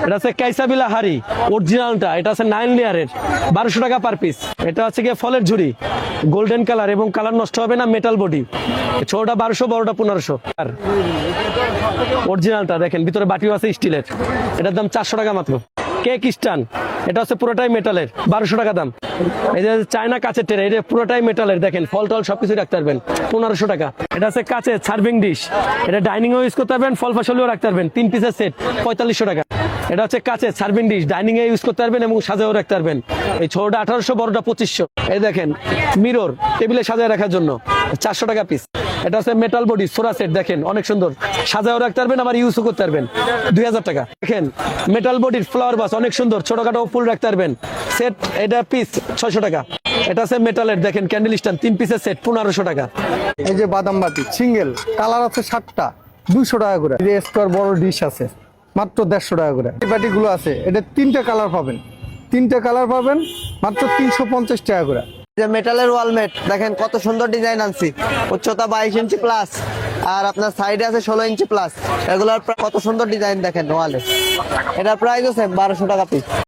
এটা হচ্ছে কাইসাবিলা হাড়ি অরিজিনালটা, এটা আছে 9 লেয়ারের, 1200 টাকা পার পিস। এটা হচ্ছে গিয়ে ফলের ঝুড়ি, গোল্ডেন কালার এবং কালার নষ্ট হবে না, মেটাল বডি। ছোটটা 1200, বড়টা 1500। আর অরিজিনালটা দেখেন, ভিতরে বাটিও আছে স্টিলের, এটার দাম 400 টাকা মাত্র। কেক স্টান, এটা হচ্ছে পুরোটাই মেটালের, 1200 টাকা দাম। এই যে চায়না কাচের ট্রে, এটা পুরোটাই মেটালের, দেখেন ফল টল সবকিছু রাখতে পারবেন, 1500 টাকা। এটা হচ্ছে কাচের সার্ভিং ডিশ, এটা ডাইনিং এও ইউজ করতে পারবেন, ফল ফসলেও রাখতে পারবেন, 3 পিসের সেট, 4500 টাকা। এটা হচ্ছে কাচের সার্ভিং ডিশ, ডাইনিং এ ইউজ করতে পারবেন এবং সাজাও রাখতে পারবেন। এই ছোটটা 1800, বড়টা 2500। এই দেখেন মিরর, টেবিলে সাজায় রাখার জন্য, 400 টাকা পিস। এটা হচ্ছে মেটাল বডি সোরা সেট, দেখেন অনেক সুন্দর, সাজাও রাখতে পারবেন আবার ইউজও করতে পারবেন, 2000 টাকা। দেখেন মেটাল বডির ফ্লাওয়ার বাস, অনেক সুন্দর, ছোটখাটো ফুল রাখতে পারবেন, সেট এটা পিস 600 টাকা। এটা আছে মেটালের, দেখেন ক্যান্ডেল স্ট্যান্ড, 3 পিসের সেট, 1500 টাকা। এই যে বাদাম বাটি সিঙ্গেল, কালার আছে 7টা, 200 টাকা করে। এই যে স্কোয়ার বড় ডিশ আছে মাত্র 150 টাকা করে। এই বাটিগুলো আছে, এটা 3টা কালার পাবেন, 3টা কালার পাবেন মাত্র 350 টাকা করে। যে মেটালের ওয়ালমেট দেখেন কত সুন্দর ডিজাইন আনছি, উচ্চতা 22 ইঞ্চি প্লাস আর আপনার সাইডে আছে 16 ইঞ্চি প্লাস। এগুলোর কত সুন্দর ডিজাইন দেখেন ওয়ালে। এটার প্রাইস আছে 1200 টাকা পিস।